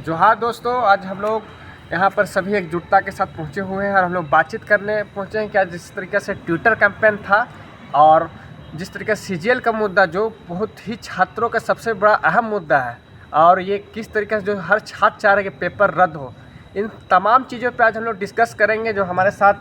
जोहार दोस्तों, आज हम लोग यहाँ पर सभी एकजुटता के साथ पहुँचे हुए हैं और हम लोग बातचीत करने पहुँचे हैं कि आज जिस तरीके से ट्विटर कैंपेन था और जिस तरीके से सीजीएल का मुद्दा जो बहुत ही छात्रों का सबसे बड़ा अहम मुद्दा है और ये किस तरीके से जो हर छात्र चाह रहे कि पेपर रद्द हो, इन तमाम चीज़ों पे आज हम लोग डिस्कस करेंगे। जो हमारे साथ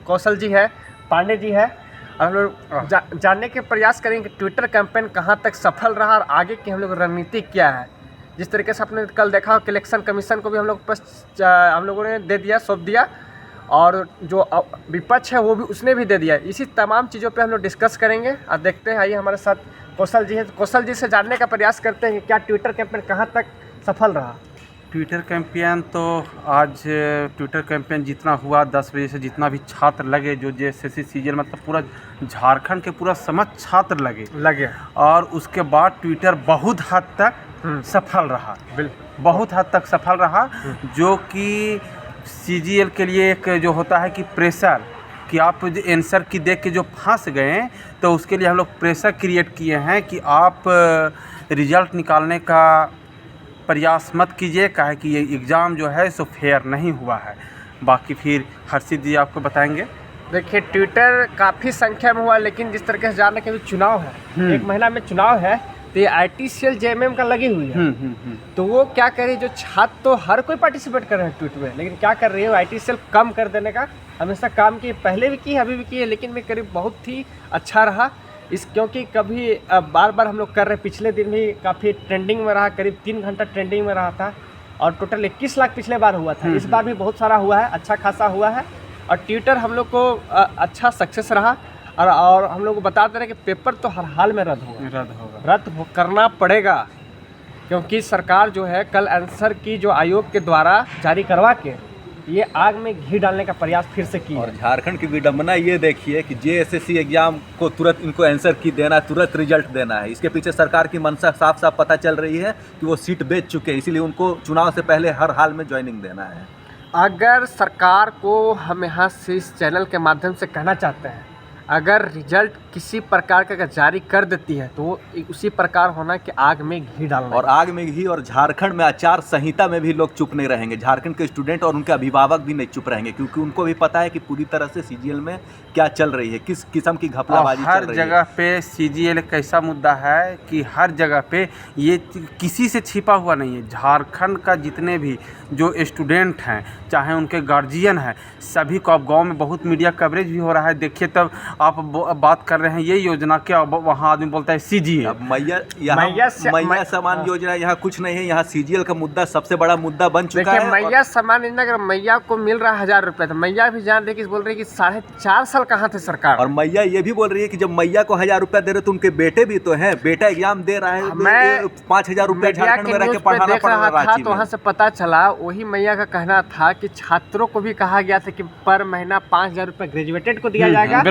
कौशल जी है, पांडे जी है और हम लोग जानने के प्रयास करेंगे कि ट्विटर कैंपेन कहाँ तक सफल रहा और आगे की हम लोग रणनीति क्या है। जिस तरीके से आपने कल देखा कि इलेक्शन कमीशन को भी हम लोगों ने दे दिया, सौंप दिया और जो विपक्ष है वो भी उसने भी दे दिया। इसी तमाम चीज़ों पे हम लोग डिस्कस करेंगे और देखते हैं। आइए हमारे साथ कौशल जी है, कौशल जी से जानने का प्रयास करते हैं कि क्या ट्विटर कैंपेन कहाँ तक सफल रहा। ट्विटर कैंपेन तो आज ट्विटर कैंपेन जितना हुआ 10 बजे से जितना भी छात्र लगे, जो जैसे सीजीएल मतलब पूरा झारखंड के पूरा समस्त छात्र लगे और उसके बाद ट्विटर बहुत हद तक सफल रहा, बहुत हद तक सफल रहा। जो कि सीजीएल के लिए एक जो होता है कि प्रेशर कि आप आंसर की देख के जो फंस गए, तो उसके लिए हम लोग प्रेशर क्रिएट किए हैं कि आप रिजल्ट निकालने का प्रयास मत कीजिए, काहे कि ये एग्ज़ाम जो है सो फेयर नहीं हुआ है। बाकी फिर हर्षित जी आपको बताएंगे। देखिए, ट्विटर काफ़ी संख्या में हुआ, लेकिन जिस तरीके से जानने के भी चुनाव है, एक महीना में चुनाव है, तो ये ITCL JMM का लगी हुई है। तो वो क्या कर रही है, जो छात्र तो हर कोई पार्टिसिपेट कर रहे हैं ट्वीट में, लेकिन क्या कर रही है वो ITCL कम कर देने का हमेशा काम की, पहले भी की है अभी भी की है, लेकिन मैं करीब बहुत ही अच्छा रहा क्योंकि कभी बार बार हम लोग कर रहे। पिछले दिन भी काफ़ी ट्रेंडिंग में रहा, करीब 3 घंटा ट्रेंडिंग में रहा था और टोटल 21 लाख पिछले बार हुआ था। इस बार भी बहुत सारा हुआ है, अच्छा खासा हुआ है और ट्विटर हम लोग को अच्छा सक्सेस रहा। और हम लोग को बता दे रहे हैं कि पेपर तो हर हाल में रद्द करना पड़ेगा, क्योंकि सरकार जो है कल आंसर की जो आयोग के द्वारा जारी करवा के ये आग में घी डालने का प्रयास फिर से किया। और झारखंड की विडम्बना ये देखिए कि JSSC एग्जाम को तुरंत इनको आंसर की देना, तुरंत रिजल्ट देना है। इसके पीछे सरकार की मंशा साफ साफ पता चल रही है कि वो सीट बेच चुके हैं, इसीलिए उनको चुनाव से पहले हर हाल में ज्वाइनिंग देना है। अगर सरकार को हम यहाँ से इस चैनल के माध्यम से कहना चाहते हैं, अगर रिजल्ट किसी प्रकार का अगर जारी कर देती है तो वो उसी प्रकार होना कि आग में घी डालना। और आग में घी, और झारखंड में आचार संहिता में भी लोग चुप नहीं रहेंगे। झारखंड के स्टूडेंट और उनके अभिभावक भी नहीं चुप रहेंगे, क्योंकि उनको भी पता है कि पूरी तरह से सीजीएल में क्या चल रही है, किस किस्म की घपलाबाजी चल रही है। हर जगह पे सीजीएल एक ऐसा मुद्दा है कि हर जगह पे ये किसी से छिपा हुआ नहीं है। झारखंड का जितने भी जो स्टूडेंट हैं, चाहे उनके गार्जियन हैं, सभी को अब गाँव में बहुत मीडिया कवरेज भी हो रहा है। देखिए, तब आप बात कर रहे हैं ये योजना क्या, वहाँ आदमी बोलता है सीजीएल। अब मैया समान योजना यहाँ कुछ नहीं है, यहाँ सीजीएल का मुद्दा सबसे बड़ा मुद्दा बन चुका है। मैया समान योजना, अगर मैया को मिल रहा है 1000 रुपये, तो मैया भी जान रही कि बोल रही कि 4.5 साल कहाँ थे सरकार। और मैया ये भी बोल रही है कि जब मैया को 1000 रुपया दे रहे तो उनके बेटे भी तो हैं, बेटा एग्जाम दे रहा है, मैं 5000 रुपया झारखंड में रह के पढ़ाना पड़ रहा था। तो वहाँ से पता चला, वही मैया का कहना था कि छात्रों को भी कहा गया था कि पर महीना 5000 रुपये ग्रेजुएटेड को दिया जाएगा,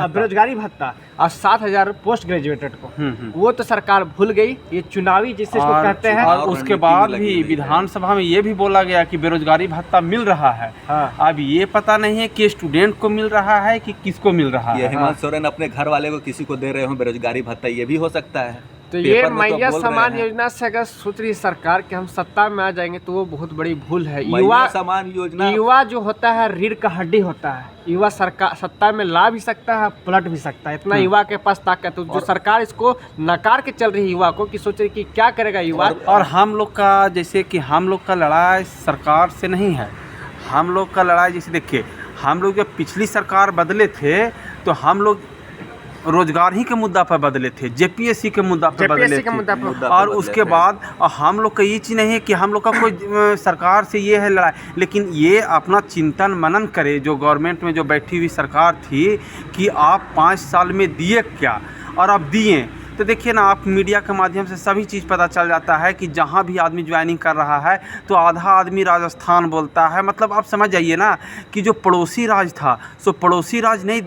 बेरोजगारी भत्ता, और 7000 पोस्ट ग्रेजुएटेड को। वो तो सरकार भूल गई, ये चुनावी जिसे कहते हैं। और उसके बाद भी विधानसभा में ये भी बोला गया कि बेरोजगारी भत्ता मिल रहा है। अब ये पता नहीं है कि स्टूडेंट को मिल रहा है कि किसको मिल रहा है। हेमंत सोरेन अपने घर वाले को किसी को दे रहे हो बेरोजगारी भत्ता, ये भी हो सकता है। तो ये मैया समान योजना से अगर सोच रही सरकार कि हम सत्ता में आ जाएंगे तो वो बहुत बड़ी भूल है। युवा समान योजना, युवा जो होता है रीढ़ का हड्डी होता है। युवा सरकार सत्ता में ला भी सकता है, पलट भी सकता है, इतना युवा के पास ताकत। तो जो सरकार इसको नकार के चल रही है युवा को, कि सोच रही कि क्या करेगा युवा। और हम लोग का जैसे कि हम लोग का लड़ाई सरकार से नहीं है, हम लोग का लड़ाई जैसे देखिए, हम लोग जब पिछली सरकार बदले थे तो हम लोग रोजगार ही के मुद्दा पर बदले थे, JPSC के मुद्दा पर बदले थे। और उसके बाद हम लोग का ये चीज़ नहीं है कि हम लोग का कोई सरकार से ये है लड़ाई, लेकिन ये अपना चिंतन मनन करे जो गवर्नमेंट में जो बैठी हुई सरकार थी कि आप 5 साल में दिए क्या और अब दिए। तो देखिए ना, आप मीडिया के माध्यम से सभी चीज़ पता चल जाता है कि जहाँ भी आदमी ज्वाइनिंग कर रहा है तो आधा आदमी राजस्थान बोलता है। मतलब आप समझ जाइए ना कि जो पड़ोसी राज था सो पड़ोसी राज नहीं,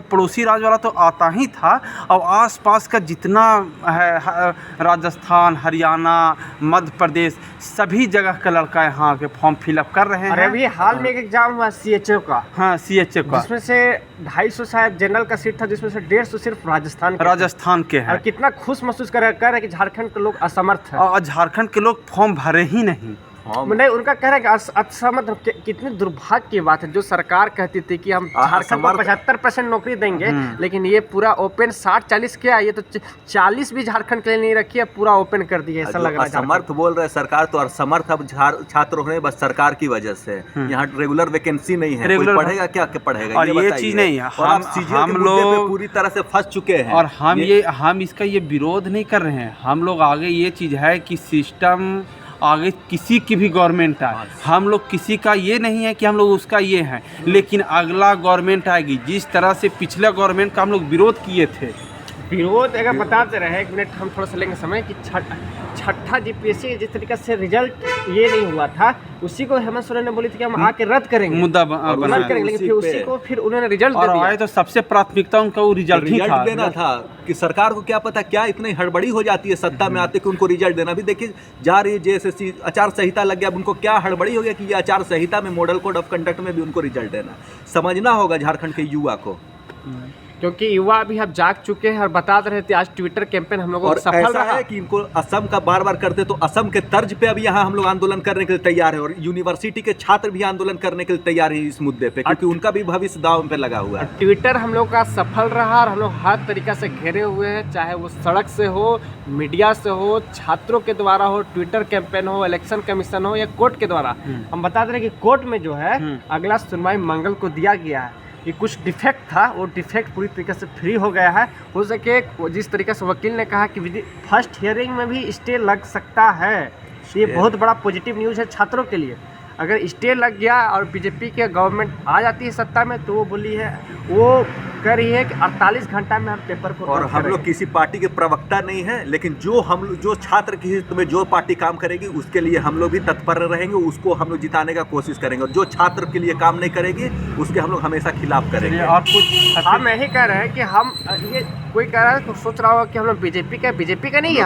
पड़ोसी राज वाला तो आता ही था, और आसपास का जितना है राजस्थान, हरियाणा, मध्य प्रदेश, सभी जगह का लड़का यहाँ आके फॉर्म फिलअप कर रहे हैं। अभी हाल में एक एग्जाम हुआ CHO का, हाँ CHO का, जिसमें से 250 शायद जनरल का सीट था, जिसमें से 150 सिर्फ राजस्थान के हैं। कितना खुश महसूस कर रहे हैं कि झारखंड के लोग असमर्थ हैं और झारखंड के लोग फॉर्म भरे ही नहीं। फॉर्म नहीं, उनका कहना है कि असमर्थ कितनी दुर्भाग्य की बात है। जो सरकार कहती थी कि हम झारखंड को 75% नौकरी देंगे, लेकिन ये पूरा ओपन 60-40 क्या, ये तो 40 भी झारखंड के लिए नहीं रखी है, पूरा ओपन कर दिया। ऐसा लग रहा है असमर्थ बोल रहे सरकार, तो असमर्थ अब छात्र हो रहे हैं बस सरकार की वजह से। यहाँ रेगुलर वैकेंसी नहीं है, कोई पढ़ेगा क्या पढ़ेगा, और ये चीज नहीं है। हम लोग पूरी तरह से फंस चुके हैं, और हम इसका ये विरोध नहीं कर रहे हैं। हम लोग आगे ये चीज है कि सिस्टम आगे किसी की भी गवर्नमेंट आए, हम लोग किसी का ये नहीं है कि हम लोग उसका ये हैं, लेकिन अगला गवर्नमेंट आएगी जिस तरह से पिछले गवर्नमेंट का हम लोग विरोध किए थे। विरोध अगर बताते रहे, 1 मिनट हम थोड़ा सा लेंगे समय, कि छठा जीपीएससी जिस तरीके से रिजल्ट ये नहीं हुआ था, उसी को हेमंत सोरेन ने बोली थी कि हम आके रद्द करेंगे, मुद्दा बना करेंगे, लेकिन फिर उसी को फिर उन्होंने रिजल्ट दे दिया। तो सबसे प्राथमिकता उनका वो रिजल्ट ही था, देना था कि सरकार को क्या पता क्या इतनी हड़बड़ी हो जाती है सत्ता में आते कि उनको रिजल्ट देना। भी देखिए जा रही है जेएसएससी, आचार संहिता लग गया, अब उनको क्या हड़बड़ी हो गया कि ये आचार संहिता में मॉडल कोड ऑफ कंडक्ट में भी उनको रिजल्ट देना। समझना होगा झारखंड के युवा को, क्योंकि युवा अभी अब जाग चुके हैं और बता रहे थे। आज ट्विटर कैंपेन हम लोगों को सफल रहा है कि इनको असम का बार बार करते, तो असम के तर्ज पे अब यहाँ हम लोग आंदोलन करने के लिए तैयार है, और यूनिवर्सिटी के छात्र भी आंदोलन करने के लिए तैयार है इस मुद्दे पे, क्योंकि उनका भी भविष्य दांव पे लगा हुआ है। ट्विटर हम लोग का सफल रहा और हम लोग हर तरीका से घेरे हुए हैं, चाहे वो सड़क से हो, मीडिया से हो, छात्रों के द्वारा हो, ट्विटर कैंपेन हो, इलेक्शन कमीशन हो या कोर्ट के द्वारा। हम बता दे रहे कि कोर्ट में जो है अगला सुनवाई मंगल को दिया गया है। ये कुछ डिफेक्ट था, वो डिफेक्ट पूरी तरीके से फ्री हो गया है। हो सके जिस तरीके से वकील ने कहा कि फर्स्ट हियरिंग में भी स्टे लग सकता है, ये बहुत बड़ा पॉजिटिव न्यूज़ है छात्रों के लिए। अगर स्टे लग गया और बीजेपी के गवर्नमेंट आ जाती है सत्ता में, तो वो बोली है, वो कह रही है कि 48 घंटा में हम पेपर को, और हम लोग किसी पार्टी के प्रवक्ता नहीं है, लेकिन जो छात्र के हित में जो पार्टी काम करेगी उसके लिए हम लोग भी तत्पर रहेंगे, उसको हम लोग जिताने का कोशिश करेंगे, और जो छात्र के लिए काम नहीं करेगी उसके हम लोग हमेशा खिलाफ करेंगे। और कुछ हम यही कह रहे हैं कि हम ये कोई कह रहा है तो सोच रहा होगा कि हम लोग बीजेपी का नहीं है,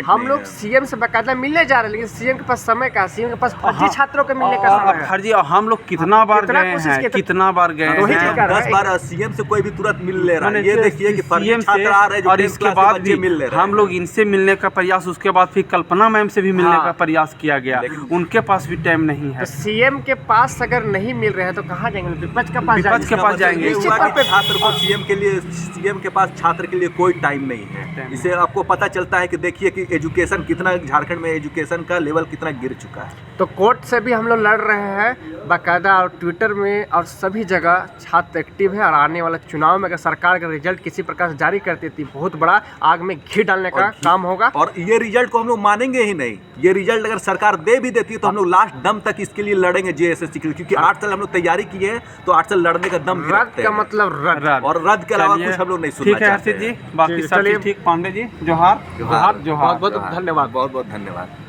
हम लोग सीएम से बाकायदा मिलने जा रहे हैं, लेकिन सीएम के पास समय का, सीएम के पास फर्जी छात्रों के मिलने का समय है। फर्जी हम लोग कितना बार गए हैं, कितना बार गए हैं, 10 बार सीएम से कोई भी तुरंत मिल ले रहा है। ये देखिए कि फर्जी सीएम छात्र आ रहे हैं, और इसके बाद भी मिल ले रहे हैं। हम लोग इनसे मिलने का प्रयास, उसके बाद फिर कल्पना मैम से भी मिलने का प्रयास किया गया, उनके पास भी टाइम नहीं है। तो सीएम के पास अगर नहीं मिल रहे हैं तो कहाँ जाएंगे? विपक्ष के पास जाएंगे। छात्र को सीएम के पास छात्र के लिए कोई टाइम नहीं है। इससे आपको पता चलता है कि देखिए कि एजुकेशन कितना, झारखंड में एजुकेशन का लेवल कितना गिर चुका है। तो कोर्ट से भी हम लोग लड़ रहे हैं बाकायदा, और ट्विटर में और सभी जगह छात्र एक्टिव है। और आने वाला चुनाव में अगर सरकार का रिजल्ट किसी प्रकार से जारी करती थी, बहुत बड़ा आग में घी डालने का काम होगा। और ये रिजल्ट को हम लोग मानेंगे ही नहीं। ये रिजल्ट अगर सरकार दे भी देती है तो हम लोग लास्ट दम तक इसके लिए लड़ेंगे जेएसएससी के लिए, क्योंकि 8 साल हम लोग तैयारी किए हैं, तो 8 साल लड़ने का दम रद्द का मतलब रद्द, और रद्द के अलावा कुछ हम लोग नहीं सुनना चाहते। ठीक है हर्षित जी, बाकी सब ठीक। पांडे जी जोहार। बहुत बहुत धन्यवाद। बहुत बहुत धन्यवाद।